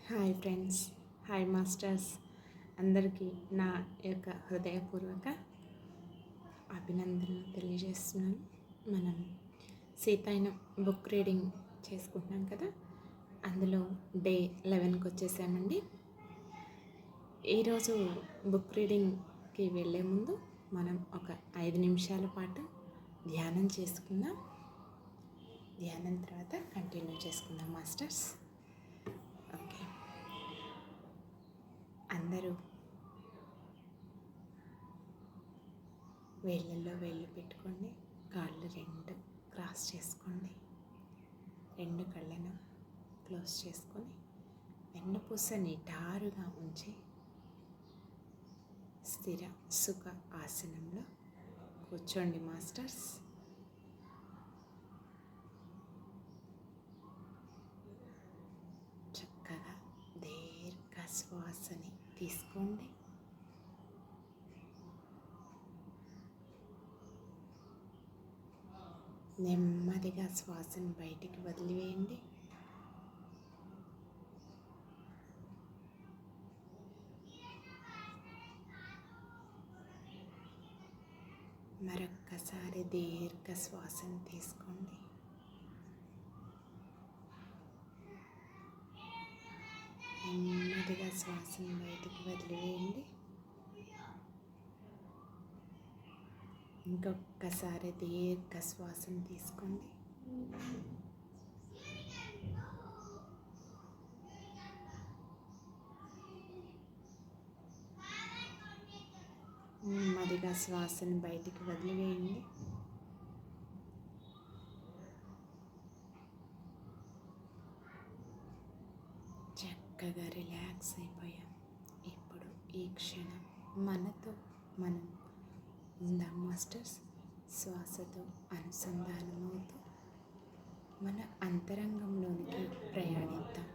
Hi friends, hi masters, అందరికీ నా యొక్క హృదయపూర్వక అభినందనలు తెలియజేస్తున్నాను. మనం సీతాయనం బుక్ రీడింగ్ చేసుకుంటున్నాం కదా, అందులో డే 11కి వచ్చేసామండి. ఈరోజు బుక్ రీడింగ్కి వెళ్ళే ముందు మనం ఒక 5 నిమిషాల పాటు ధ్యానం చేసుకుందాం. ధ్యానం తర్వాత కంటిన్యూ చేసుకుందాం మాస్టర్స్. ఓకే, అందరూ వేళ్ళల్లో వేళ్ళు పెట్టుకోండి. కాళ్ళు రెండు క్రాస్ చేసుకోండి. రెండు కళ్ళను క్లోజ్ చేసుకొని వెన్నుపూస నిటారుగా ఉంచి స్థిర సుఖ ఆసనంలో కూర్చోండి మాస్టర్స్. చక్కగా దీర్ఘ శ్వాసని తీసుకోండి. నెమ్మదిగా శ్వాసను బయటికి వదిలివేయండి. మరొక్కసారి దీర్ఘ శ్వాసను తీసుకోండి. నెమ్మదిగా శ్వాసను బయటికి వదిలివేయండి. ఇంకొకసారి దీర్ఘ శ్వాసను తీసుకోండి. నెమ్మదిగా శ్వాసను బయటికి వదిలివేయండి. చక్కగా రిలాక్స్ అయిపోయాం. ఇప్పుడు ఈ క్షణం మనతో మనం ఉందాం మాస్టర్స్. శ్వాసతో అనుసంధానమవుతూ మన అంతరంగంలోనికి ప్రయాణిద్దాం.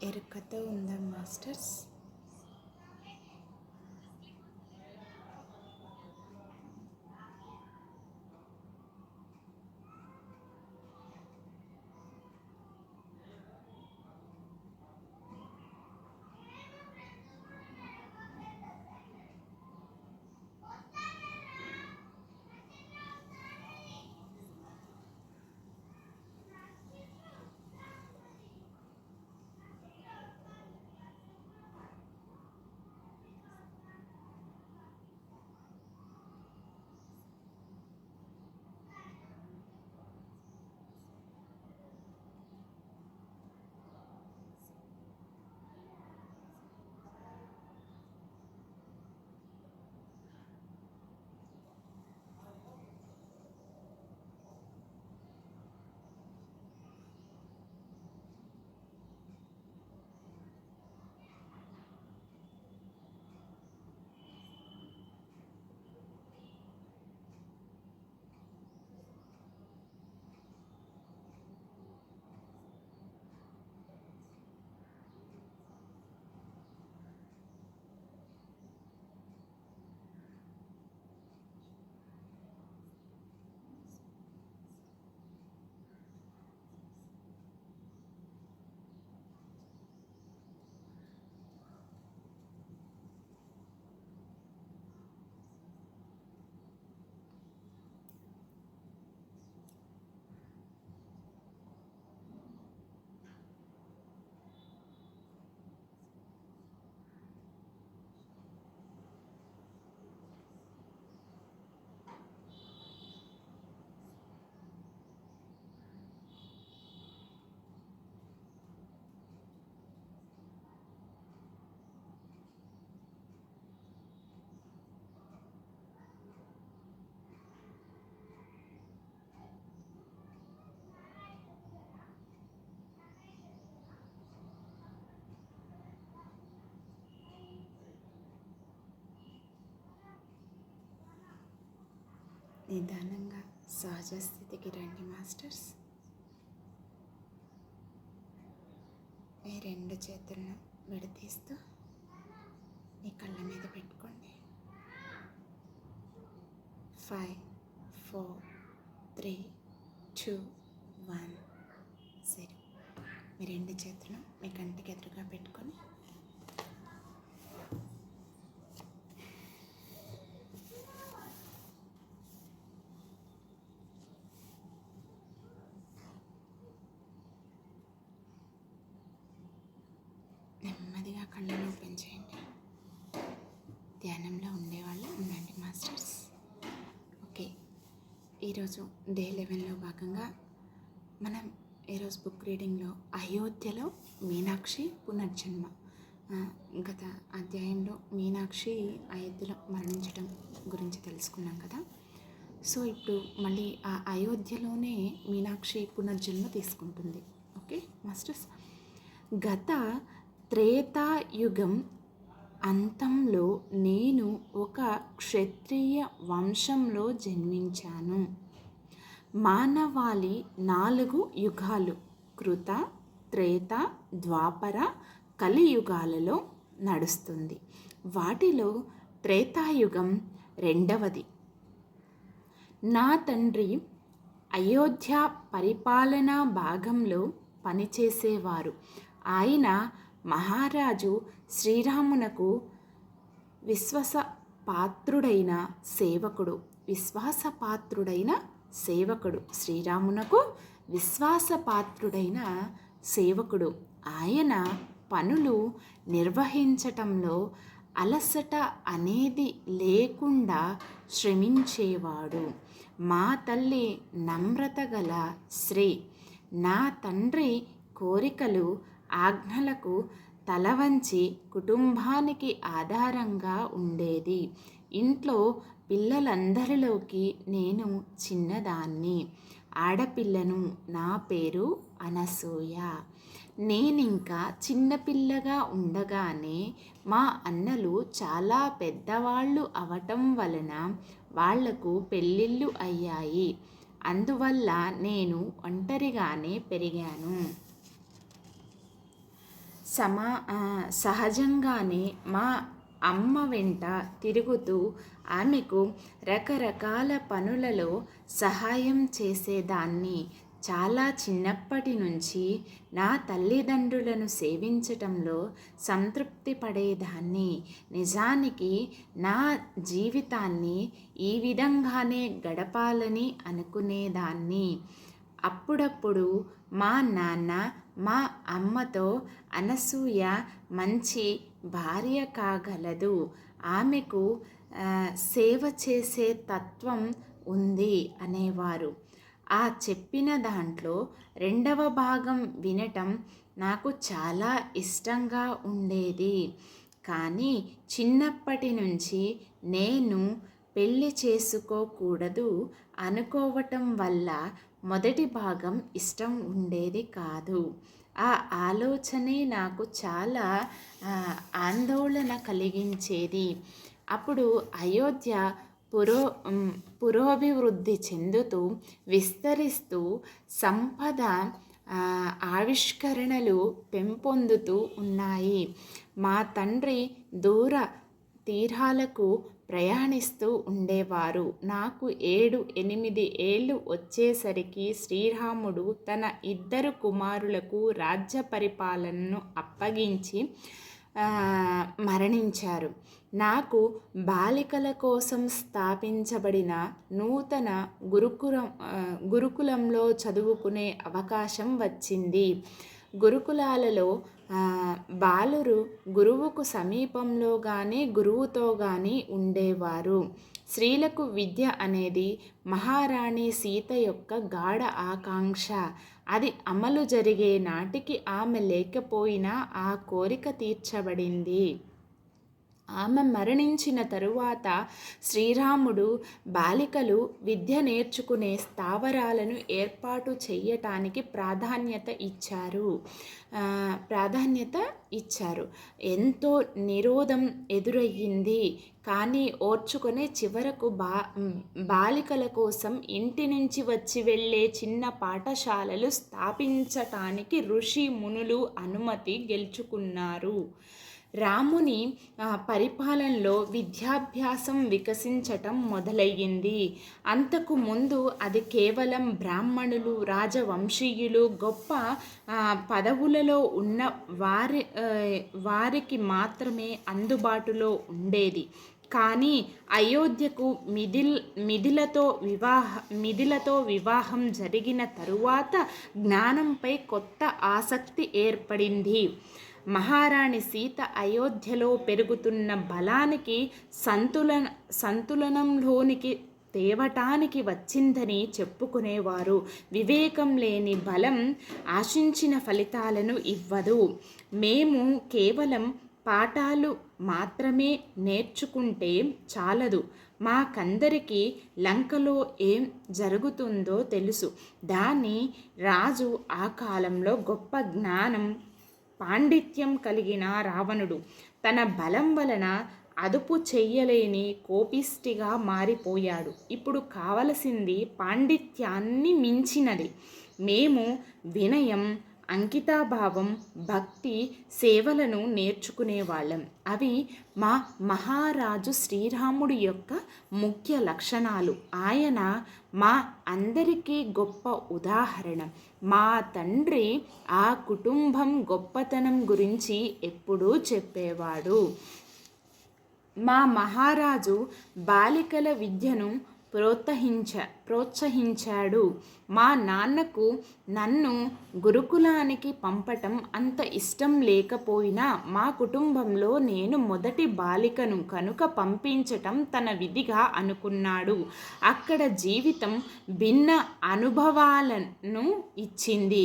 ఎరుకతో ఉందాం మాస్టర్స్. నిదానంగా సహజ స్థితికి రండి మాస్టర్స్. మీ రెండు చేతులను విడదీస్తూ మీ కళ్ళ మీద పెట్టుకోండి. 5, 4, 3, 2, 1, 0. మీ రెండు చేతులను మీ కంటికి ఎదురుగా పెట్టుకొని నెమ్మదిగా కళ్ళను ఓపెన్ చేయండి. ధ్యానంలో ఉండేవాళ్ళు ఉండండి మాస్టర్స్. ఓకే, ఈరోజు డే 11లో భాగంగా మనం ఈరోజు బుక్ రీడింగ్లో అయోధ్యలో మీనాక్షి పునర్జన్మ, గత అధ్యాయంలో మీనాక్షి అయోధ్యలో మరణించడం గురించి తెలుసుకున్నాం కదా. సో ఇప్పుడు మళ్ళీ ఆ అయోధ్యలోనే మీనాక్షి పునర్జన్మ తీసుకుంటుంది. ఓకే మాస్టర్స్, గత త్రేతాయుగం అంతంలో నేను ఒక క్షత్రియ వంశంలో జన్మించాను. మానవాళి 4 యుగాలు కృత, త్రేత, ద్వాపర, కలియుగాలలో నడుస్తుంది. వాటిలో త్రేతాయుగం 2వది. నా తండ్రి అయోధ్య పరిపాలనా భాగంలో పనిచేసేవారు. ఆయన మహారాజు శ్రీరామునకు విశ్వాసపాత్రుడైన సేవకుడు. శ్రీరామునకు విశ్వాసపాత్రుడైన సేవకుడు. ఆయన పనులు నిర్వహించటంలో అలసట అనేది లేకుండా శ్రమించేవాడు. మా తల్లి నమ్రత గల స్త్రీ. నా తండ్రి కోరికలు, ఆజ్ఞలకు తలవంచి కుటుంబానికి ఆధారంగా ఉండేది. ఇంట్లో పిల్లలందరిలోకి నేను చిన్నదాన్ని, ఆడపిల్లను. నా పేరు అనసూయ. నేనింకా చిన్నపిల్లగా ఉండగానే మా అన్నలు చాలా పెద్దవాళ్ళు అవటం వలన వాళ్లకు పెళ్ళిళ్ళు అయ్యాయి. అందువల్ల నేను ఒంటరిగానే పెరిగాను. సహజంగానే మా అమ్మ వెంట తిరుగుతూ ఆమెకు రకరకాల పనులలో సహాయం చేసేదాన్ని. చాలా చిన్నప్పటి నుంచి నా తల్లిదండ్రులను సేవించటంలో సంతృప్తి పడేదాన్ని. నిజానికి నా జీవితాన్ని ఈ విధంగానే గడపాలని అనుకునేదాన్ని. అప్పుడప్పుడు మా నాన్న మా అమ్మతో అనసూయ మంచి భార్య కాగలదు, ఆమెకు సేవ చేసే తత్వం ఉంది అనేవారు. ఆ చెప్పిన దాంట్లో 2వ భాగం వినటం నాకు చాలా ఇష్టంగా ఉండేది. కానీ చిన్నప్పటి నుంచి నేను పెళ్లి చేసుకోకూడదు అనుకోవటం వల్ల మొదటి భాగం ఇష్టం ఉండేది కాదు. ఆ ఆలోచనే నాకు చాలా ఆందోళన కలిగించేది. అప్పుడు అయోధ్య పురోభివృద్ధి చెందుతూ విస్తరిస్తూ సంపద ఆవిష్కరణలు పెంపొందుతూ ఉన్నాయి. మా తండ్రి దూర తీరాలకు ప్రయాణిస్తూ ఉండేవారు. నాకు 7-8 ఏళ్ళు వచ్చేసరికి శ్రీరాముడు తన 2 కుమారులకు రాజ్య పరిపాలనను అప్పగించి మరణించారు. నాకు బాలికల కోసం స్థాపించబడిన నూతన గురుకులంలో చదువుకునే అవకాశం వచ్చింది. గురుకులాలలో బాలురు గురువుకు సమీపంలో కానీ గురువుతో కానీ ఉండేవారు. స్త్రీలకు విద్య అనేది మహారాణి సీత యొక్క గాఢ ఆకాంక్ష. అది అమలు జరిగే నాటికి ఆమె లేకపోయినా ఆ కోరిక తీర్చబడింది. ఆమె మరణించిన తరువాత శ్రీరాముడు బాలికలు విద్య నేర్చుకునే స్థావరాలను ఏర్పాటు చేయటానికి ప్రాధాన్యత ఇచ్చారు. ఎంతో నిరోధం ఎదురయ్యింది. కానీ ఓర్చుకొని చివరకు బాలికల కోసం ఇంటి నుంచి వచ్చి వెళ్ళే చిన్న పాఠశాలలు స్థాపించటానికి ఋషి మునులు అనుమతి గెలుచుకున్నారు. రాముని పరిపాలనలో విద్యాభ్యాసం వికసించటం మొదలయ్యింది. అంతకు ముందు అది కేవలం బ్రాహ్మణులు, రాజవంశీయులు, గొప్ప పదవులలో ఉన్న వారికి మాత్రమే అందుబాటులో ఉండేది. కానీ అయోధ్యకు మిథిలతో వివాహం జరిగిన తరువాత జ్ఞానంపై కొత్త ఆసక్తి ఏర్పడింది. మహారాణి సీత అయోధ్యలో పెరుగుతున్న బలానికి సంతులనంలోనికి తేవటానికి వచ్చిందని చెప్పుకునేవారు. వివేకం లేని బలం ఆశించిన ఫలితాలను ఇవ్వదు. మేము కేవలం పాఠాలు మాత్రమే నేర్చుకుంటే చాలదు. మాకందరికీ లంకలో ఏం జరుగుతుందో తెలుసు. దాని రాజు ఆ కాలంలో గొప్ప జ్ఞానం, పాండిత్యం కలిగిన రావణుడు తన బలం వలన అదుపు చెయ్యలేని కోపిష్టిగా మారిపోయాడు. ఇప్పుడు కావలసింది పాండిత్యాన్ని మించినది. మేము వినయం, అంకితాభావం, భక్తి, సేవలను నేర్చుకునేవాళ్ళం. అవి మా మహారాజు శ్రీరాముడి యొక్క ముఖ్య లక్షణాలు. ఆయన మా అందరికీ గొప్ప ఉదాహరణ. మా తండ్రి ఆ కుటుంబం గొప్పతనం గురించి ఎప్పుడూ చెప్పేవాడు. మా మహారాజు బాలికల విద్యను ప్రోత్సహించాడు. మా నాన్నకు నన్ను గురుకులానికి పంపటం అంత ఇష్టం లేకపోయినా మా కుటుంబంలో నేను మొదటి బాలికను కనుక పంపించటం తన విధిగా అనుకున్నాడు. అక్కడ జీవితం భిన్న అనుభవాలను ఇచ్చింది.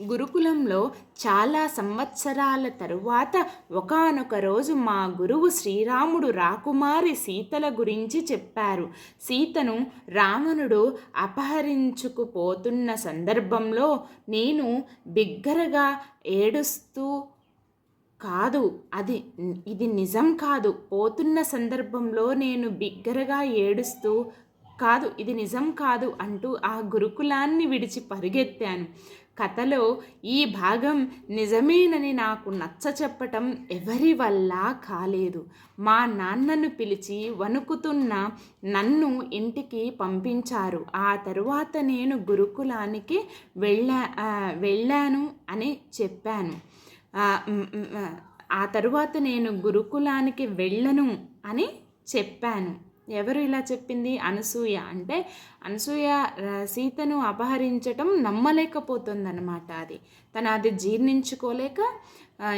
గురుకులంలో చాలా సంవత్సరాల తరువాత ఒకానొక రోజు మా గురువు శ్రీరాముడు రాకుమారి సీతల గురించి చెప్పారు. సీతను రావణుడు అపహరించుకుపోతున్న సందర్భంలో నేను బిగ్గరగా ఏడుస్తూ, ఇది నిజం కాదు. పోతున్న సందర్భంలో నేను బిగ్గరగా ఏడుస్తూ, ఇది నిజం కాదు అంటూ ఆ గురుకులాన్ని విడిచి పరిగెత్తాను. కథలో ఈ భాగం నిజమేనని నాకు నచ్చచెప్పటం ఎవరి వల్ల కాలేదు. మా నాన్నను పిలిచి వణుకుతున్న నన్ను ఇంటికి పంపించారు. ఆ తరువాత నేను గురుకులానికి వెళ్ళాను అని చెప్పాను. వెళ్ళను అని చెప్పాను. ఎవరు ఇలా చెప్పింది? అనసూయ. అంటే అనసూయ సీతను అపహరించటం నమ్మలేకపోతుందన్నమాట. అది జీర్ణించుకోలేక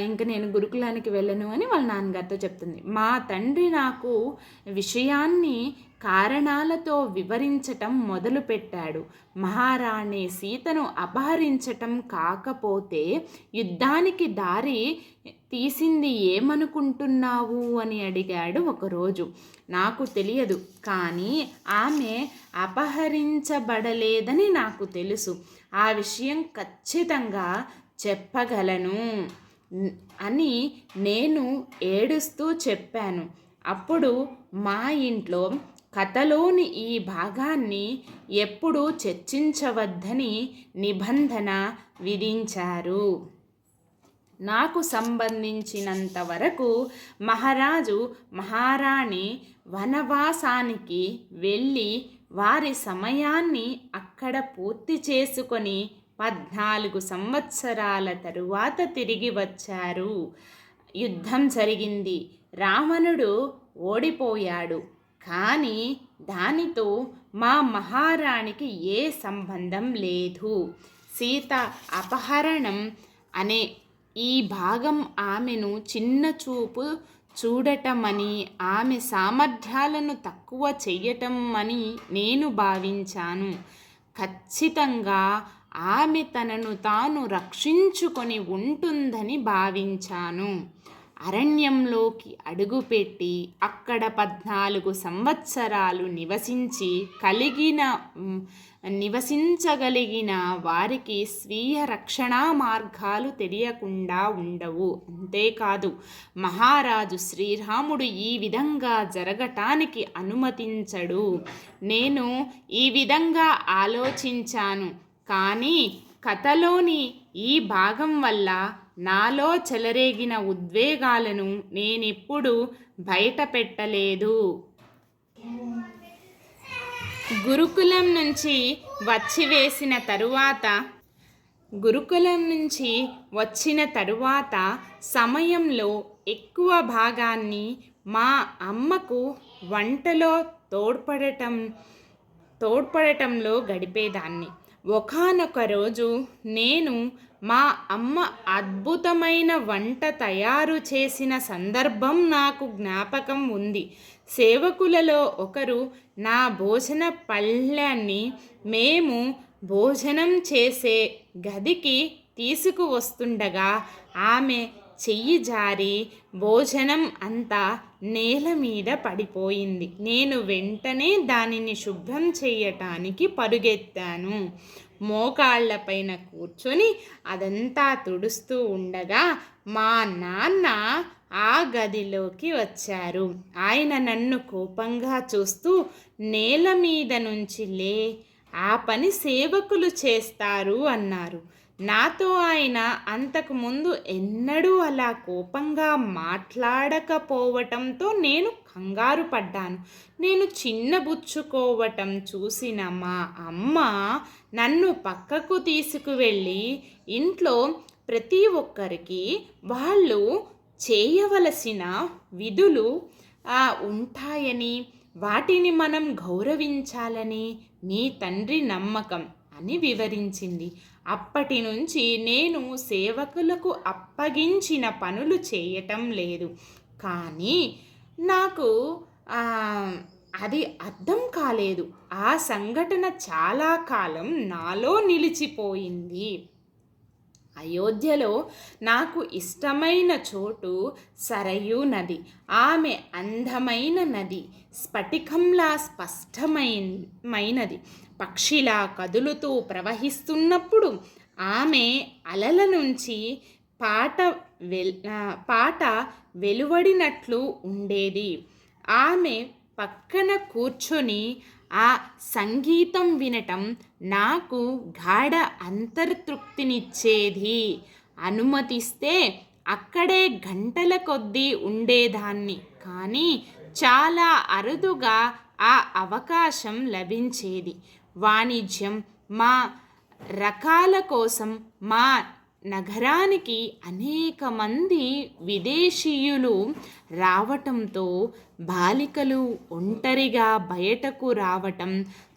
ఇంకా నేను గురుకులానికి వెళ్ళను అని వాళ్ళ నాన్నగారితో చెప్తుంది. మా తండ్రి నాకు విషయాన్ని కారణాలతో వివరించటం మొదలుపెట్టాడు. మహారాణి సీతను అపహరించటం కాకపోతే యుద్ధానికి దారి తీసింది ఏమనుకుంటున్నావు అని అడిగాడు ఒకరోజు. నాకు తెలియదు, కానీ ఆమె అపహరించబడలేదని నాకు తెలుసు. ఆ విషయం ఖచ్చితంగా చెప్పగలను అని నేను ఏడుస్తూ చెప్పాను. అప్పుడు మా ఇంట్లో కథలోని ఈ భాగాన్ని ఎప్పుడూ చర్చించవద్దని నిబంధన విధించారు. నాకు సంబంధించినంత వరకు మహారాజు మహారాణి వనవాసానికి వెళ్ళి వారి సమయాన్ని అక్కడ పూర్తి చేసుకొని 14 సంవత్సరాల తరువాత తిరిగి వచ్చారు. యుద్ధం జరిగింది. రావణుడు ఓడిపోయాడు. కానీ దానితో మా మహారాణికి ఏ సంబంధం లేదు. సీత అపహరణం అనే ఈ భాగం ఆమెను చిన్న చూపు చూడటమని, ఆమె సామర్థ్యాలను తక్కువ చెయ్యటం అని నేను భావించాను. ఖచ్చితంగా ఆమె తనను తాను రక్షించుకొని ఉంటుందని భావించాను. అరణ్యంలోకి అడుగుపెట్టి అక్కడ 14 సంవత్సరాలు నివసించగలిగిన వారికి స్వీయ రక్షణా మార్గాలు తెలియకుండా ఉండవు. అంతేకాదు, మహారాజు శ్రీరాముడు ఈ విధంగా జరగటానికి అనుమతించడు. నేను ఈ విధంగా ఆలోచించాను, కానీ కథలోని ఈ భాగం వల్ల నాలో చెలరేగిన ఉద్వేగాలను నేనెప్పుడు బయట పెట్టలేదు. గురుకులం నుంచి వచ్చిన తరువాత సమయంలో ఎక్కువ భాగాన్ని మా అమ్మకు వంటలో తోడ్పడటంలో గడిపేదాన్ని. ఒకానొక రోజు నేను మా అమ్మ అద్భుతమైన వంట తయారు చేసిన సందర్భం నాకు జ్ఞాపకం ఉంది. సేవకులలో ఒకరు నా భోజన పళ్ళాన్ని మేము భోజనం చేసే గదికి తీసుకువస్తుండగా ఆమె చెయ్యి జారి భోజనం అంతా నేల మీద పడిపోయింది. నేను వెంటనే దానిని శుభ్రం చేయటానికి పరుగెత్తాను. మోకాళ్లపైన కూర్చొని అదంతా తుడుస్తూ ఉండగా మా నాన్న ఆ గదిలోకి వచ్చారు. ఆయన నన్ను కోపంగా చూస్తూ, నేల మీద నుంచి లే, ఆ పని సేవకులు చేస్తారు అన్నారు. నాతో ఆయన అంతకుముందు ఎన్నడూ అలా కోపంగా మాట్లాడకపోవటంతో నేను కంగారు పడ్డాను. నేను చిన్నబుచ్చుకోవటం చూసిన మా అమ్మ నన్ను పక్కకు తీసుకువెళ్ళి, ఇంట్లో ప్రతి ఒక్కరికి వాళ్ళు చేయవలసిన విధులు ఉంటాయని, వాటిని మనం గౌరవించాలని మీ తండ్రి నమ్మకం అని వివరించింది. అప్పటి నుంచి నేను సేవకులకు అప్పగించిన పనులు చేయటం లేదు. కానీ నాకు అది అర్థం కాలేదు. ఆ సంఘటన చాలా కాలం నాలో నిలిచిపోయింది. అయోధ్యలో నాకు ఇష్టమైన చోటు సరయూ నది. ఆమె అందమైన నది, స్ఫటికంలా స్పష్టమైనది. పక్షిలా కదులుతూ ప్రవహిస్తున్నప్పుడు ఆమె అలల నుంచి పాట వెలువడినట్లు ఉండేది. ఆమె పక్కన కూర్చొని ఆ సంగీతం వినటం నాకు గాఢ అంతర్తృప్తినిచ్చేది. అనుమతిస్తే అక్కడే గంటల కొద్దీ ఉండేదాన్ని. కానీ చాలా అరుదుగా ఆ అవకాశం లభించేది. వాణిజ్యం, మా రకాల కోసం మా నగరానికి అనేక మంది విదేశీయులు రావటంతో బాలికలు ఒంటరిగా బయటకు రావటం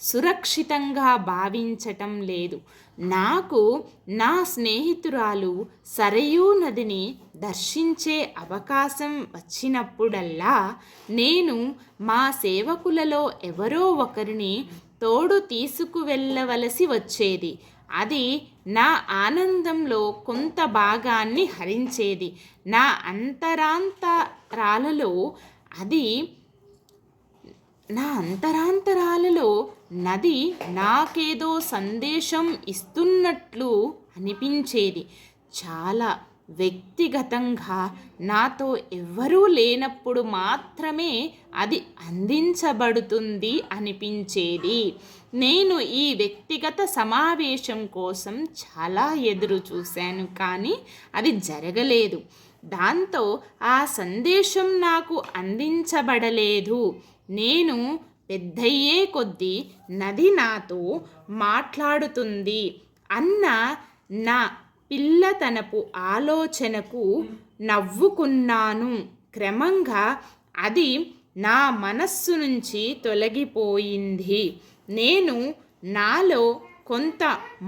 సురక్షితంగా భావించటం లేదు. నాకు నా స్నేహితురాలు సరయూ నదిని దర్శించే అవకాశం వచ్చినప్పుడల్లా నేను మా సేవకులలో ఎవరో ఒకరిని తోడు తీసుకువెళ్ళవలసి వచ్చేది. అది నా ఆనందంలో కొంత భాగాన్ని హరించేది. నా అంతరాంతరాలలో నది నాకేదో సందేశం ఇస్తున్నట్లు అనిపించేది. చాలా వ్యక్తిగతంగా నాతో ఎవ్వరూ లేనప్పుడు మాత్రమే అది అందించబడుతుంది అనిపించేది. నేను ఈ వ్యక్తిగత సమావేశం కోసం చాలా ఎదురు చూశాను, కానీ అది జరగలేదు. దాంతో ఆ సందేశం నాకు అందించబడలేదు. నేను పెద్దయ్యే కొద్దీ నది నాతో మాట్లాడుతుంది అన్న నా పిల్లతనపు ఆలోచనకు నవ్వుకున్నాను. క్రమంగా అది నా మనస్సు నుంచి తొలగిపోయింది. నేను నాలో కొంత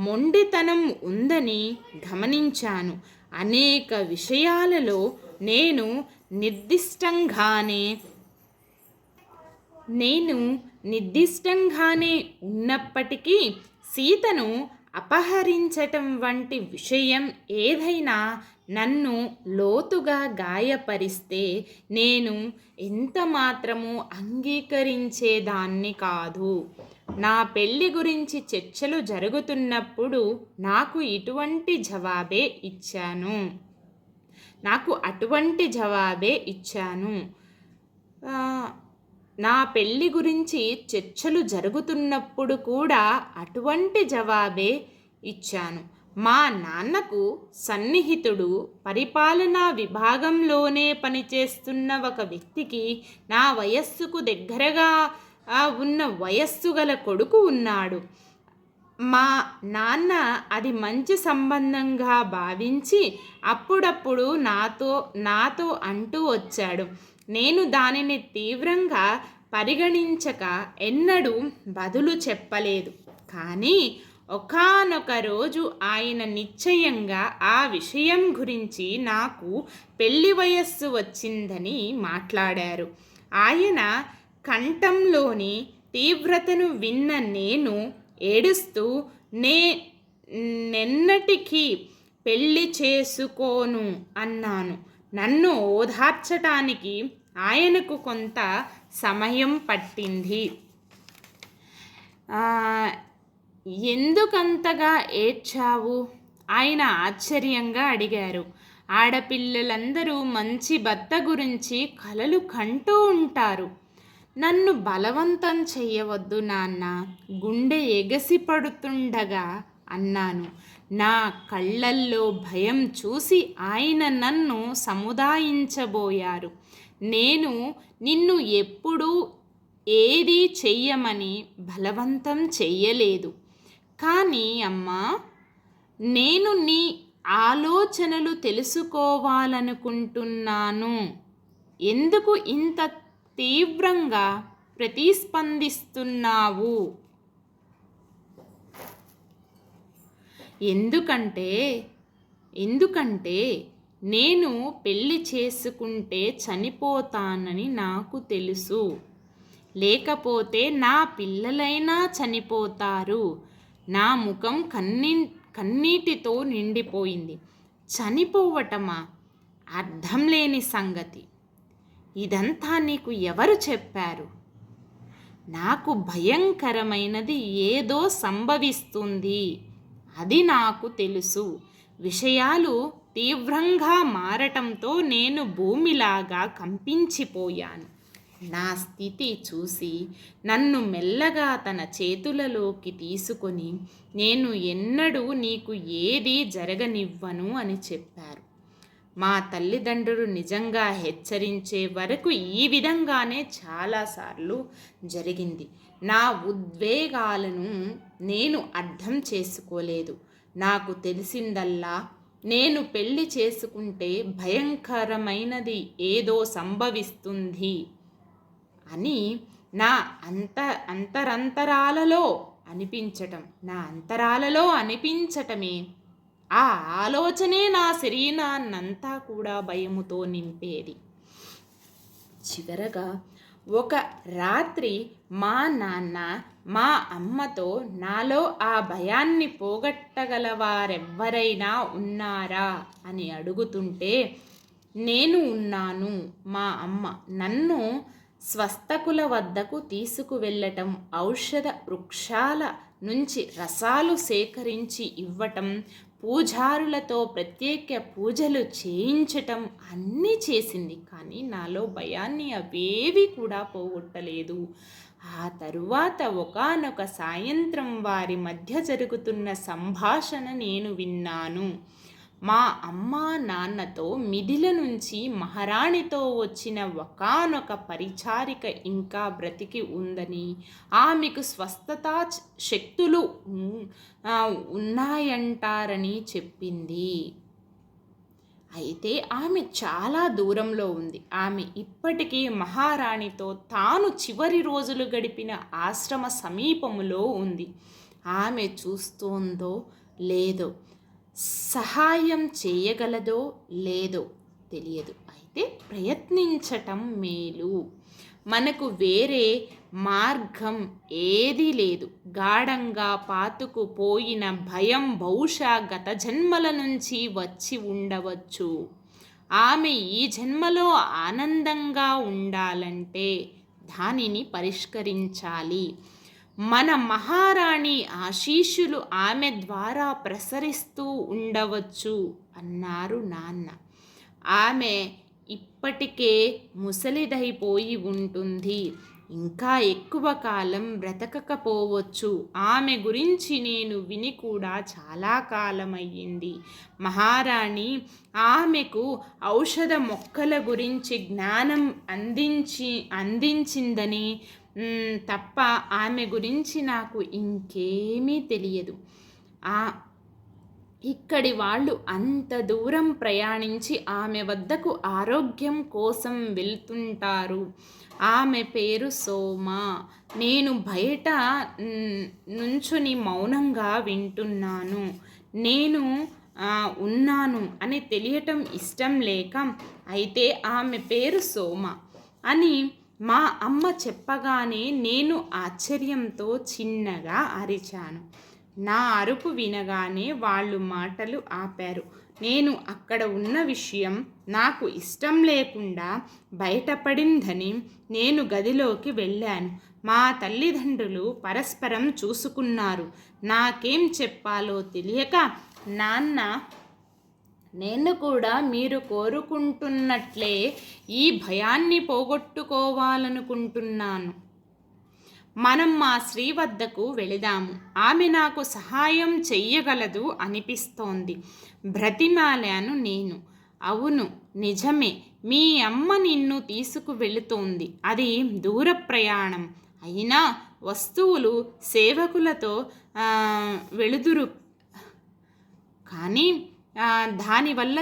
మొండితనం ఉందని గమనించాను. అనేక విషయాలలో నేను నిర్దిష్టంగానే ఉన్నప్పటికీ సీతను అపహరించటం వంటి విషయం ఏదైనా నన్ను లోతుగా గాయపరిస్తే నేను ఎంత మాత్రము అంగీకరించేదాన్ని కాదు. నా పెళ్లి గురించి చర్చలు జరుగుతున్నప్పుడు నాకు అటువంటి జవాబే ఇచ్చాను. నా పెళ్లి గురించి చర్చలు జరుగుతున్నప్పుడు కూడా అటువంటి జవాబే ఇచ్చాను. మా నాన్నకు సన్నిహితుడు, పరిపాలనా విభాగంలోనే పనిచేస్తున్న ఒక వ్యక్తికి నా వయస్సుకు దగ్గరగా ఉన్న వయస్సు గల కొడుకు ఉన్నాడు. మా నాన్న అది మంచి సంబంధంగా భావించి అప్పుడప్పుడు నాతో అంటూ వచ్చాడు. నేను దానిని తీవ్రంగా పరిగణించక ఎన్నడూ బదులు చెప్పలేదు. కానీ ఒకానొక రోజు ఆయన నిశ్చయంగా ఆ విషయం గురించి నాకు పెళ్లి వయస్సు వచ్చిందని మాట్లాడారు. ఆయన కంఠంలోని తీవ్రతను విన్న నేను ఏడుస్తూ నెన్నటికీ పెళ్లి చేసుకోను అన్నాను. నన్ను ఓదార్చటానికి ఆయనకు కొంత సమయం పట్టింది. ఎందుకంతగా ఏడ్చావు? ఆయన ఆశ్చర్యంగా అడిగారు. ఆడపిల్లలందరూ మంచి భర్త గురించి కలలు కంటూ ఉంటారు. నన్ను బలవంతం చెయ్యవద్దు నాన్న, గుండె ఎగసిపడుతుండగా అన్నాను. నా కళ్ళల్లో భయం చూసి ఆయన నన్ను సముదాయించబోయారు. నేను నిన్ను ఎప్పుడూ ఏదీ చెయ్యమని బలవంతం చెయ్యలేదు. కానీ అమ్మా, నేను నీ ఆలోచనలు తెలుసుకోవాలనుకుంటున్నాను. ఎందుకు ఇంత తీవ్రంగా ప్రతిస్పందిస్తున్నావు? ఎందుకంటే నేను పెళ్లి చేసుకుంటే చనిపోతానని నాకు తెలుసు. లేకపోతే నా పిల్లలైనా చనిపోతారు. నా ముఖం కన్నీటితో నిండిపోయింది. చనిపోవటమా? అర్థం లేని సంగతి. ఇదంతా నీకు ఎవరు చెప్పారు? నాకు భయంకరమైనది ఏదో సంభవిస్తుంది, అది నాకు తెలుసు. విషయాలు తీవ్రంగా మారటంతో నేను భూమిలాగా కంపించిపోయాను. నా స్థితి చూసి నన్ను మెల్లగా తన చేతులలోకి తీసుకొని, నేను ఎన్నడూ నీకు ఏదీ జరగనివ్వను అని చెప్పారు. మా తల్లిదండ్రులు నిజంగా హెచ్చరించే వరకు ఈ విధంగానే చాలాసార్లు జరిగింది. నా ఉద్వేగాలను నేను అర్థం చేసుకోలేదు. నాకు తెలిసిందల్లా, నేను పెళ్లి చేసుకుంటే భయంకరమైనది ఏదో సంభవిస్తుంది అని నా అంతరాలలో అనిపించటమే. ఆ ఆలోచనే నా శరీరాన్నంతా కూడా భయముతో నింపేది. చివరగా ఒక రాత్రి మా నాన్న మా అమ్మతో నాలో ఆ భయాన్ని పోగొట్టగల వారెవ్వరైనా ఉన్నారా అని అడుగుతుంటే, నేను ఉన్నాను. మా అమ్మ నన్ను స్వస్థకుల వద్దకు తీసుకువెళ్ళటం, ఔషధ వృక్షాల నుంచి రసాలు సేకరించి ఇవ్వటం, పూజారులతో ప్రత్యేక పూజలు చేయించటం అన్నీ చేసింది. కానీ నాలో భయాన్ని అవేవి కూడా పోగొట్టలేదు. ఆ తరువాత ఒకానొక సాయంత్రం వారి మధ్య జరుగుతున్న సంభాషణ నేను విన్నాను. మా అమ్మ నాన్నతో మిథిల నుంచి మహారాణితో వచ్చిన ఒకానొక పరిచారిక ఇంకా బ్రతికి ఉందని, ఆమెకు స్వస్థతా శక్తులు ఉన్నాయంటారని చెప్పింది. అయితే ఆమె చాలా దూరంలో ఉంది. ఆమె ఇప్పటికీ మహారాణితో తాను చివరి రోజులు గడిపిన ఆశ్రమ సమీపములో ఉంది. ఆమె చూస్తోందో లేదో, సహాయం చేయగలదో లేదో తెలియదు. అయితే ప్రయత్నించటం మేలు. మనకు వేరే మార్గం ఏదీ లేదు. గాఢంగా పాతుకుపోయిన భయం బహుశా గత జన్మల నుంచి వచ్చి ఉండవచ్చు. ఆమె ఈ జన్మలో ఆనందంగా ఉండాలంటే దానిని పరిష్కరించాలి. మన మహారాణి ఆశీస్సులు ఆమె ద్వారా ప్రసరిస్తూ ఉండవచ్చు అన్నారు నాన్న. ఆమె ఇప్పటికే ముసలిదైపోయి ఉంటుంది. ఇంకా ఎక్కువ కాలం బ్రతకకపోవచ్చు. ఆమె గురించి నేను విని కూడా చాలా కాలమయ్యింది. మహారాణి ఆమెకు ఔషధ మొక్కల గురించి జ్ఞానం అందించిందని తప్ప ఆమె గురించి నాకు ఇంకేమీ తెలియదు. ఇక్కడి వాళ్ళు అంత దూరం ప్రయాణించి ఆమె వద్దకు ఆరోగ్యం కోసం వెళ్తుంటారు. ఆమె పేరు సోమ. నేను బయట నుంచుని మౌనంగా వింటున్నాను. నేను ఉన్నాను అని తెలియటం ఇష్టం లేక, అయితే ఆమె పేరు సోమ అని మా అమ్మ చెప్పగానే నేను ఆశ్చర్యంతో చిన్నగా అరిచాను. నా అరుపు వినగానే వాళ్ళు మాటలు ఆపారు. నేను అక్కడ ఉన్న విషయం నాకు ఇష్టం లేకుండా బయటపడిందని నేను గదిలోకి వెళ్ళాను. మా తల్లిదండ్రులు పరస్పరం చూసుకున్నారు. నాకేం చెప్పాలో తెలియక, నాన్న, నేను కూడా మీరు కోరుకుంటున్నట్లే ఈ భయాన్ని పోగొట్టుకోవాలనుకుంటున్నాను. మనం మా శ్రీ వద్దకు వెళదాము. ఆమె నాకు సహాయం చెయ్యగలదు అనిపిస్తోంది. బ్రతిమాలాను నేను. అవును, నిజమే. మీ అమ్మ నిన్ను తీసుకువెళుతోంది. అది దూర ప్రయాణం అయినా వస్తువులు సేవకులతో వెళుదురు, కానీ దానివల్ల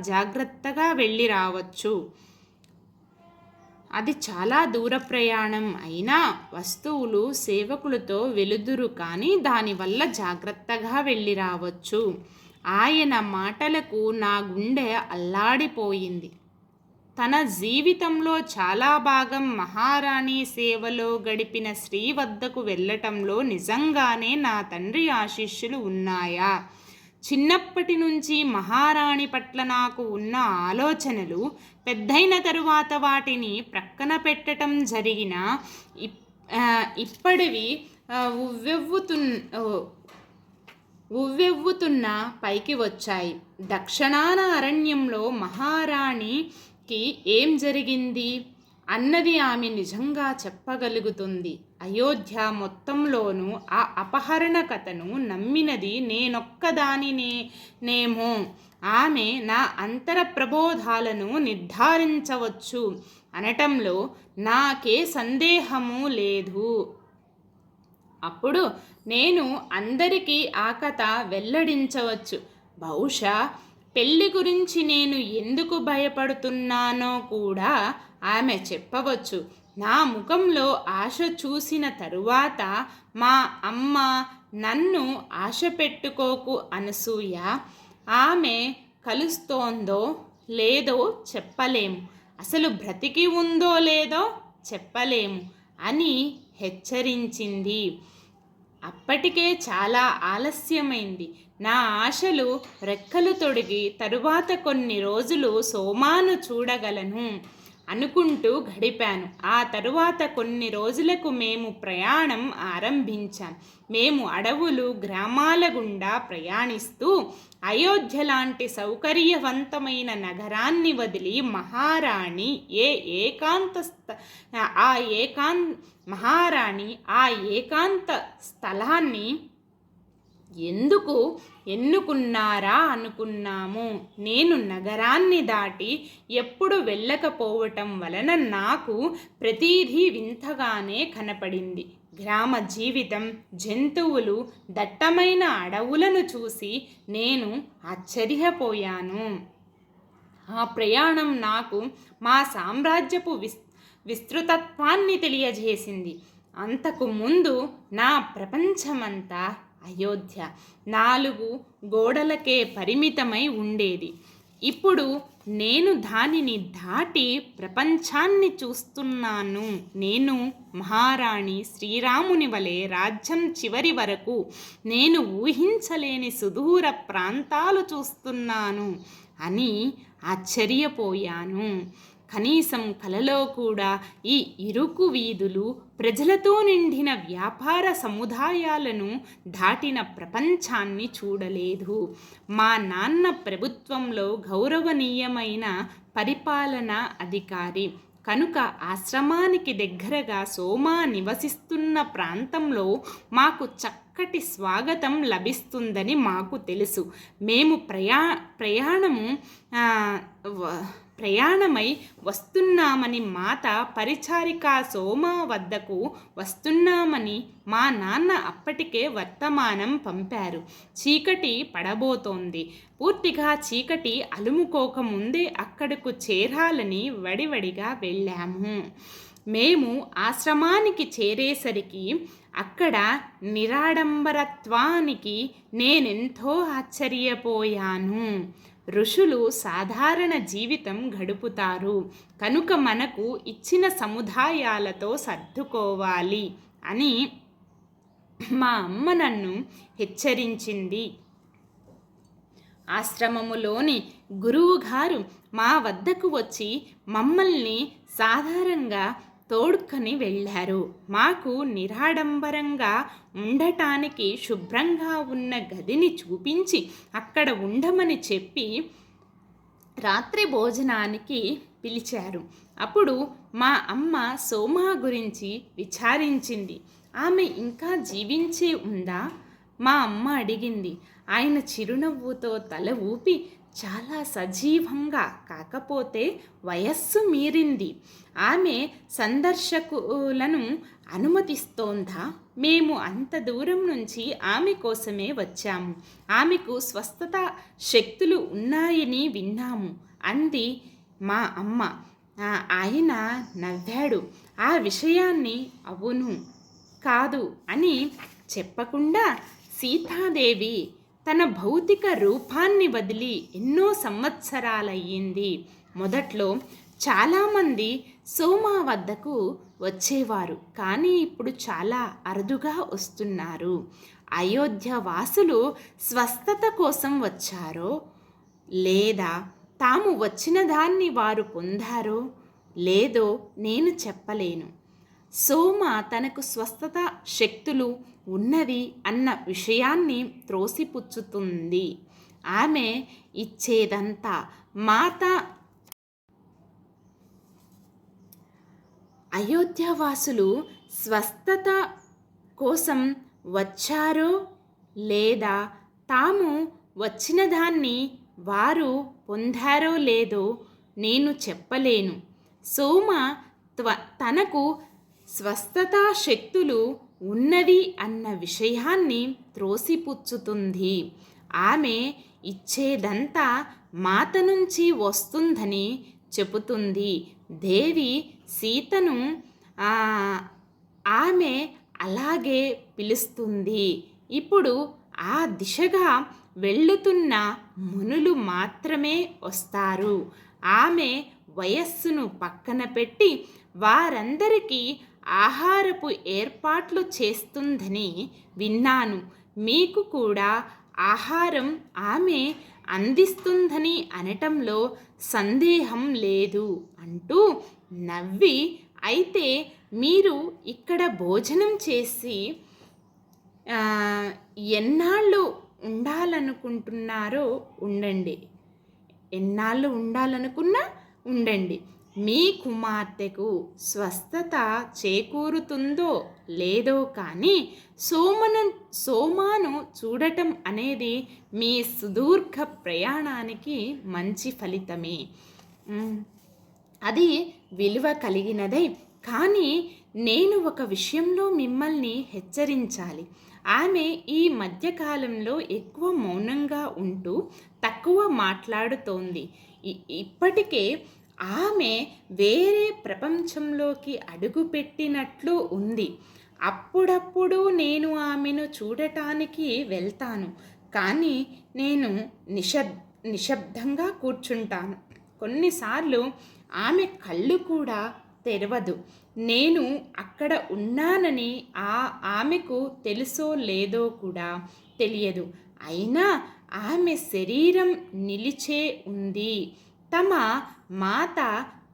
జాగ్రత్తగా వెళ్ళి రావచ్చు. అది చాలా దూర ప్రయాణం అయినా వస్తువులు సేవకులతో వెలుదురు, కానీ దానివల్ల జాగ్రత్తగా వెళ్ళి రావచ్చు. ఆయన మాటలకు నా గుండె అల్లాడిపోయింది. తన జీవితంలో చాలా భాగం మహారాణి సేవలో గడిపిన శ్రీ వద్దకు వెళ్ళటంలో నిజంగానే నా తండ్రి ఆశీస్సులు ఉన్నాయా? చిన్నప్పటి నుంచి మహారాణి పట్ల నాకు ఉన్న ఆలోచనలు పెద్దయిన తరువాత వాటిని ప్రక్కన పెట్టడం జరిగిన ఇప్పటివి ఉవ్వెవ్వుతున్న పైకి వచ్చాయి. దక్షిణాన అరణ్యంలో మహారాణికి ఏం జరిగింది అన్నది ఆమె నిజంగా చెప్పగలుగుతుంది. అయోధ్య మొత్తంలోనూ ఆ అపహరణ కథను నమ్మినది నేనొక్కదానినేమో. ఆమె నా అంతర ప్రబోధాలను నిర్ధారించవచ్చు అనటంలో నాకే సందేహము లేదు. అప్పుడు నేను అందరికీ ఆ కథ వెల్లడించవచ్చు. బహుశా పెళ్లి గురించి నేను ఎందుకు భయపడుతున్నానో కూడా ఆమె చెప్పవచ్చు. నా ముఖంలో ఆశ చూసిన తరువాత మా అమ్మ నన్ను ఆశ పెట్టుకోకు అనసూయ, ఆమె కలుస్తోందో లేదో చెప్పలేము, అసలు బ్రతికి ఉందో లేదో చెప్పలేము అని హెచ్చరించింది. అప్పటికే చాలా ఆలస్యమైంది. నా ఆశలు రెక్కలు తొడిగి తరువాత కొన్ని రోజులు సోమాను చూడగలను అనుకుంటూ గడిపాను. ఆ తరువాత కొన్ని రోజులకు మేము ప్రయాణం ఆరంభించాం. మేము అడవులు, గ్రామాల గుండా ప్రయాణిస్తూ అయోధ్య లాంటి సౌకర్యవంతమైన నగరాన్ని వదిలి మహారాణి ఆ ఏకాంత స్థలాన్ని ఎందుకు ఎన్నుకున్నారా అనుకున్నాము. నేను నగరాన్ని దాటి ఎప్పుడు వెళ్ళకపోవటం వలన నాకు ప్రతిదీ వింతగానే కనపడింది. గ్రామ జీవితం, జంతువులు, దట్టమైన అడవులను చూసి నేను ఆశ్చర్యపోయాను. ఆ ప్రయాణం నాకు మా సామ్రాజ్యపు విస్తృతత్వాన్ని తెలియజేసింది. అంతకు ముందు నా ప్రపంచమంతా అయోధ్య 4 గోడలకే పరిమితమై ఉండేది. ఇప్పుడు నేను దానిని దాటి ప్రపంచాన్ని చూస్తున్నాను. నేను మహారాణి శ్రీరాముని వలె రాజ్యం చివరి వరకు నేను ఊహించలేని సుదూర ప్రాంతాలు చూస్తున్నాను అని ఆశ్చర్యపోయాను. కనీసం కలలో కూడా ఈ ఇరుకు వీధులు, ప్రజలతో నిండిన వ్యాపార సముదాయాలను దాటిన ప్రపంచాన్ని చూడలేదు. మా నాన్న ప్రభుత్వంలో గౌరవనీయమైన పరిపాలనా అధికారి కనుక ఆశ్రమానికి దగ్గరగా సోమా నివసిస్తున్న ప్రాంతంలో మాకు చక్కటి స్వాగతం లభిస్తుందని మాకు తెలుసు. మేము ప్రయాణమై వస్తున్నామని మాత పరిచారిక సోమా వద్దకు వస్తున్నామని మా నాన్న అప్పటికే వర్తమానం పంపారు. చీకటి పడబోతోంది. పూర్తిగా చీకటి అలుముకోకముందే అక్కడకు చేరాలని వడివడిగా వెళ్ళాము. మేము ఆశ్రమానికి చేరేసరికి అక్కడ నిరాడంబరత్వానికి నేనెంతో ఆశ్చర్యపోయాను. ఋషులు సాధారణ జీవితం గడుపుతారు కనుక మనకు ఇచ్చిన సముదాయాలతో సర్దుకోవాలి అని మా అమ్మ నన్ను హెచ్చరించింది. ఆశ్రమములోని గురువుగారు మా వద్దకు వచ్చి మమ్మల్ని సాధారణంగా తోడుకొని వెళ్ళారు. మాకు నిరాడంబరంగా ఉండటానికి శుభ్రంగా ఉన్న గదిని చూపించి అక్కడ ఉండమని చెప్పి రాత్రి భోజనానికి పిలిచారు. అప్పుడు మా అమ్మ సోమా గురించి విచారించింది. ఆమె ఇంకా జీవించే ఉందా? మా అమ్మ అడిగింది. ఆయన చిరునవ్వుతో తల ఊపి చాలా సజీవంగా, కాకపోతే వయస్సు మీరింది. ఆమె సందర్శకులను అనుమతిస్తోందా? మేము అంత దూరం నుంచి ఆమె కోసమే వచ్చాము. ఆమెకు స్వస్థత శక్తులు ఉన్నాయని విన్నాము అంది మా అమ్మ. ఆయన నవ్వాడు. ఆ విషయాన్ని అవును కాదు అని చెప్పకుండా సీతాదేవి తన భౌతిక రూపాన్ని వదిలి ఎన్నో సంవత్సరాలయ్యింది. మొదట్లో చాలామంది సోమా వద్దకు వచ్చేవారు, కానీ ఇప్పుడు చాలా అరుదుగా వస్తున్నారు. అయోధ్య వాసులు స్వస్థత కోసం వచ్చారో లేదా తాము వచ్చిన దాన్ని వారు పొందారో లేదో నేను చెప్పలేను. సోమ తనకు స్వస్థత శక్తులు ఉన్నవి అన్న విషయాన్ని త్రోసిపుచ్చుతుంది. ఆమె ఇచ్చేదంతా మాత. అయోధ్యవాసులు స్వస్థత కోసం వచ్చారో లేదా తాము వచ్చిన దాన్ని వారు పొందారో లేదో నేను చెప్పలేను. సోమ తనకు స్వస్థతా శక్తులు ఉన్నవి అన్న విషయాన్ని త్రోసిపుచ్చుతుంది. ఆమె ఇచ్చేదంతా మాత నుంచి వస్తుందని చెబుతుంది. దేవి సీతను ఆమె అలాగే పిలుస్తుంది. ఇప్పుడు ఆ దిశగా వెళ్ళుతున్న మునులు మాత్రమే వస్తారు. ఆమె వయస్సును పక్కన పెట్టి వారందరికీ ఆహారపు ఏర్పాట్లు చేస్తుందని విన్నాను. మీకు కూడా ఆహారం ఆమె అందిస్తుందని అనటంలో సందేహం లేదు అంటూ నవ్వి, అయితే మీరు ఇక్కడ భోజనం చేసి ఎన్నాళ్ళు ఉండాలనుకుంటున్నారో ఉండండి. ఎన్నాళ్ళు ఉండాలనుకున్నా ఉండండి. మీ కుమార్తెకు స్వస్థత చేకూరుతుందో లేదో కానీ సోమాను చూడటం అనేది మీ సుదీర్ఘ ప్రయాణానికి మంచి ఫలితమే. అది విలువ కలిగినదే. కానీ నేను ఒక విషయంలో మిమ్మల్ని హెచ్చరించాలి. ఆమె ఈ మధ్యకాలంలో ఎక్కువ మౌనంగా ఉంటూ తక్కువ మాట్లాడుతోంది. ఇప్పటికే ఆమె వేరే ప్రపంచంలోకి అడుగుపెట్టినట్లు ఉంది. అప్పుడప్పుడు నేను ఆమెను చూడటానికి వెళ్తాను, కానీ నేను నిశ్శబ్దంగా కూర్చుంటాను. కొన్నిసార్లు ఆమె కళ్ళు కూడా తెరవదు. నేను అక్కడ ఉన్నానని ఆమెకు తెలుసో లేదో కూడా తెలియదు. అయినా ఆమె శరీరం నిలిచే ఉంది. తమ మాత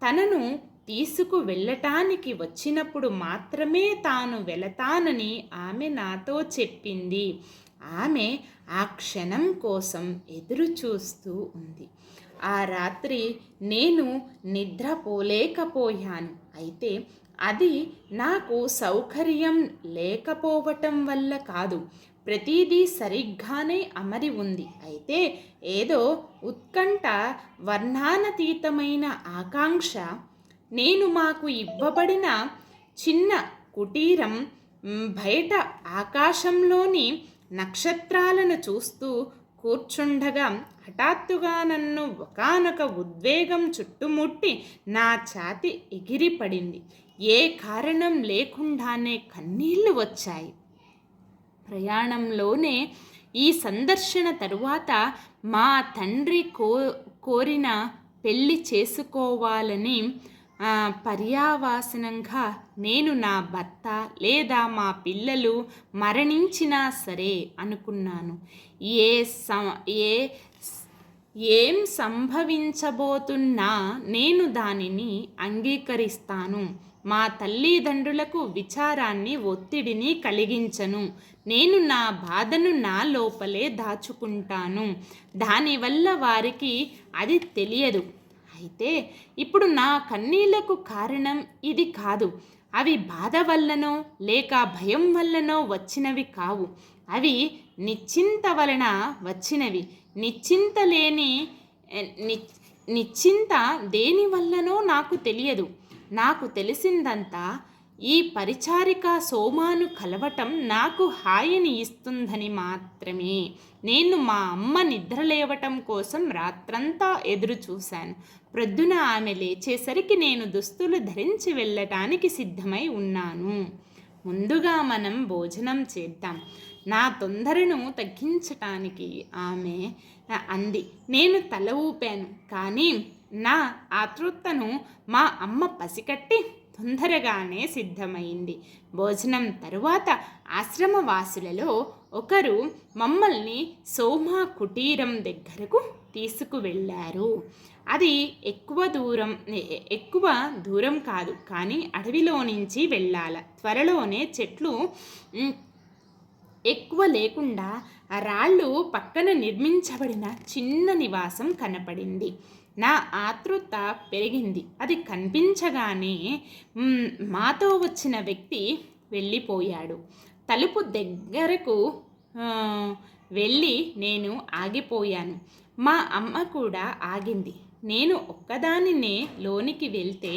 తనను తీసుకువెళ్ళటానికి వచ్చినప్పుడు మాత్రమే తాను వెళతానని ఆమె నాతో చెప్పింది. ఆమె ఆ క్షణం కోసం ఎదురు చూస్తూ ఉంది. ఆ రాత్రి నేను నిద్రపోలేకపోయాను. అయితే అది నాకు సౌకర్యం లేకపోవటం వల్ల కాదు. ప్రతిదీ సరిగ్గానే అమరి ఉంది. అయితే ఏదో ఉత్కంఠ, వర్ణానతీతమైన ఆకాంక్ష. నేను మాకు ఇవ్వబడిన చిన్న కుటీరం బయట ఆకాశంలోని నక్షత్రాలను చూస్తూ కూర్చుండగా హఠాత్తుగా నన్ను ఒకానొక ఉద్వేగం చుట్టుముట్టి నా ఛాతి ఎగిరిపడింది. ఏ కారణం లేకుండానే కన్నీళ్లు వచ్చాయి. ప్రయాణంలోనే ఈ సందర్శన తరువాత మా తండ్రి కోరిన పెళ్లి చేసుకోవాలని పర్యావసానంగా నేను నా భర్త లేదా మా పిల్లలు మరణించినా సరే అనుకున్నాను. ఏం సంభవించబోతున్నా నేను దానిని అంగీకరిస్తాను. మా తల్లిదండ్రులకు విచారాన్ని, ఒత్తిడిని కలిగించను. నేను నా బాధను నా లోపలే దాచుకుంటాను. దానివల్ల వారికి అది తెలియదు. అయితే ఇప్పుడు నా కన్నీళ్లకు కారణం ఇది కాదు. అవి బాధ వల్లనో లేక భయం వల్లనో వచ్చినవి కావు. అవి నిశ్చింత వలన వచ్చినవి. నిశ్చింత దేని వల్లనో నాకు తెలియదు. నాకు తెలిసిందంతా ఈ పరిచారిక సోమాను కలవటం నాకు హాయిని ఇస్తుందని మాత్రమే. నేను మా అమ్మ నిద్రలేవటం కోసం రాత్రంతా ఎదురు చూశాను. ప్రొద్దున ఆమె లేచేసరికి నేను దుస్తులు ధరించి వెళ్ళటానికి సిద్ధమై ఉన్నాను. ముందుగా మనం భోజనం చేద్దాం, నా తొందరను తగ్గించటానికి ఆమె అంది. నేను తల ఊపాను. కానీ నా ఆతృతను మా అమ్మ పసికట్టి తొందరగానే సిద్ధమైంది. భోజనం తరువాత ఆశ్రమవాసులలో ఒకరు మమ్మల్ని సోమా కుటీరం దగ్గరకు తీసుకువెళ్ళారు. అది ఎక్కువ దూరం కాదు, కానీ అడవిలో నుంచి వెళ్ళాల. త్వరలోనే చెట్లు ఎక్కువ లేకుండా రాళ్ళు పక్కన నిర్మించబడిన చిన్న నివాసం కనపడింది. నా ఆతృత పెరిగింది. అది కనిపించగానే మాతో వచ్చిన వ్యక్తి వెళ్ళిపోయాడు. తలుపు దగ్గరకు వెళ్ళి నేను ఆగిపోయాను. మా అమ్మ కూడా ఆగింది. నేను ఒక్కదానినే లోనికి వెళ్తే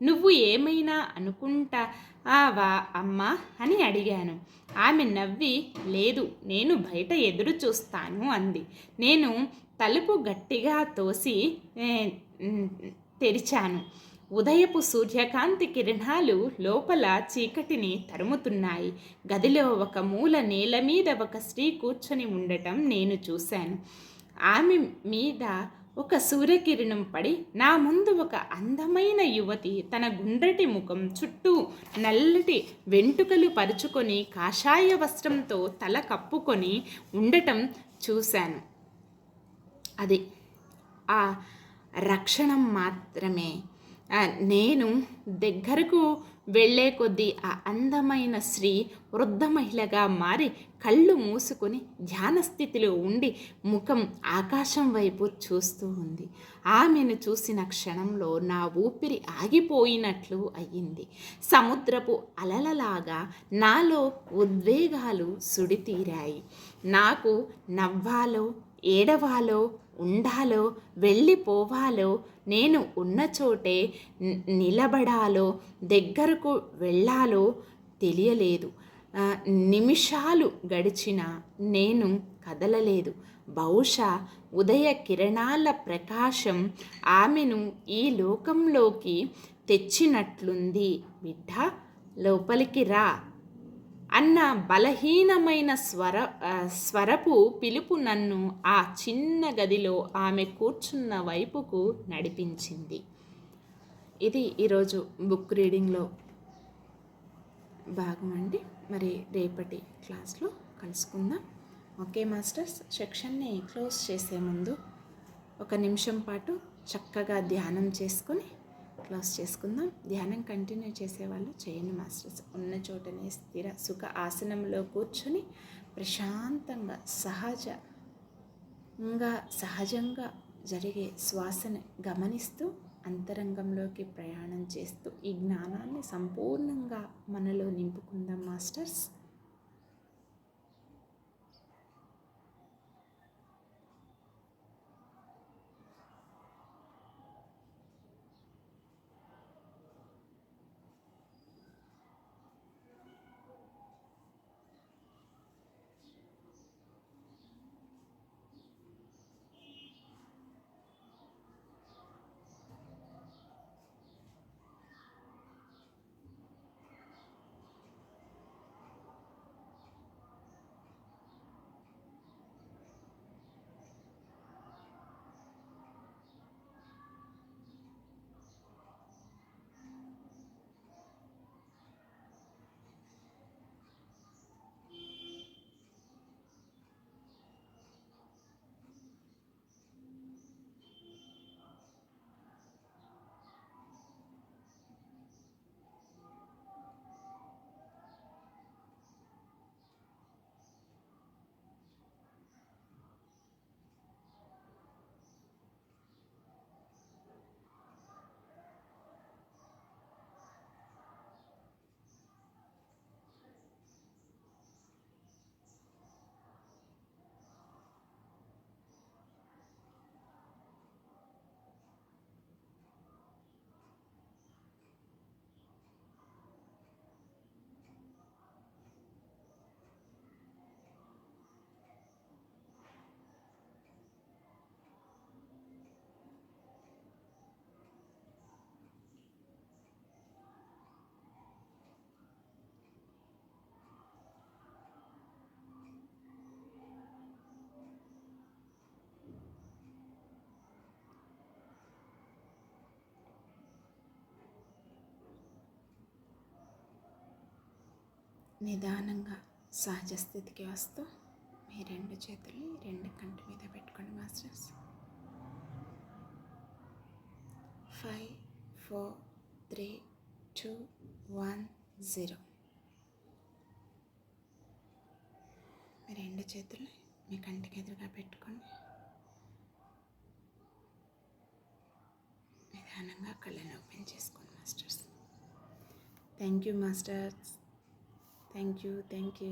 నువ్వు ఏమైనా అనుకుంటావా అమ్మా అని అడిగాను. ఆమె నవ్వి, లేదు, నేను బయట ఎదురు చూస్తాను అంది. నేను తలుపు గట్టిగా తోసి తెరిచాను. ఉదయపు సూర్యకాంతి కిరణాలు లోపల చీకటిని తరుముతున్నాయి. గదిలో ఒక మూల నేల మీద ఒక స్త్రీ కూర్చొని ఉండటం నేను చూశాను. ఆమె మీద ఒక సూర్యకిరణం పడి నా ముందు ఒక అందమైన యువతి తన గుండ్రటి ముఖం చుట్టూ నల్లటి వెంట్రుకలు పరుచుకొని కాషాయ వస్త్రంతో తల కప్పుకొని ఉండటం చూశాను. అది ఆ రక్షణం మాత్రమే. నేను దగ్గరకు వెళ్ళే కొద్దీ ఆ అందమైన స్త్రీ వృద్ధ మహిళగా మారి కళ్ళు మూసుకొని ధ్యాన స్థితిలో ఉండి ముఖం ఆకాశం వైపు చూస్తూ ఉంది. ఆమెను చూసిన క్షణంలో నా ఊపిరి ఆగిపోయినట్లు అయ్యింది. సముద్రపు అలలలాగా నాలో ఉద్వేగాలు సుడితీరాయి. నాకు నవ్వాలో, ఏడవాలో, ఉండాలో, వెళ్ళిపోవాలో, నేను ఉన్న చోటే నిలబడాలో, దగ్గరకు వెళ్ళాలో తెలియలేదు. నిమిషాలు గడిచినా నేను కదలలేదు. బహుశా ఉదయ కిరణాల ప్రకాశం ఆమెను ఈ లోకంలోకి తెచ్చినట్లుంది. బిడ్డ, లోపలికి రా అన్న బలహీనమైన స్వరపు పిలుపు నన్ను ఆ చిన్న గదిలో ఆమె కూర్చున్న వైపుకు నడిపించింది. ఇది ఈరోజు బుక్ రీడింగ్లో భాగం అండి. మరి రేపటి క్లాస్లో కలుసుకుందాం. ఓకే మాస్టర్స్, సెక్షన్ని క్లోజ్ చేసే ముందు 1 నిమిషం పాటు చక్కగా ధ్యానం చేసుకొని క్లోజ్ చేసుకుందాం. ధ్యానం కంటిన్యూ చేసేవాళ్ళు చేయండి మాస్టర్స్. ఉన్న చోటనే స్థిర సుఖ ఆసనంలో కూర్చొని ప్రశాంతంగా సహజంగా జరిగే శ్వాసను గమనిస్తూ అంతరంగంలోకి ప్రయాణం చేస్తూ ఈ జ్ఞానాన్ని సంపూర్ణంగా మనలో నింపుకుందాం మాస్టర్స్. నిదానంగా సహజ స్థితికి వస్తూ మీ 2 చేతుల్ని 2 కంటి మీద పెట్టుకోండి మాస్టర్స్. 5 4 3 2 1 0. మీ 2 చేతుల్ని మీ కంటికి ఎదురుగా పెట్టుకోండి. నిదానంగా కళ్ళని ఓపెన్ చేసుకోండి masters. Thank you masters. Thank you.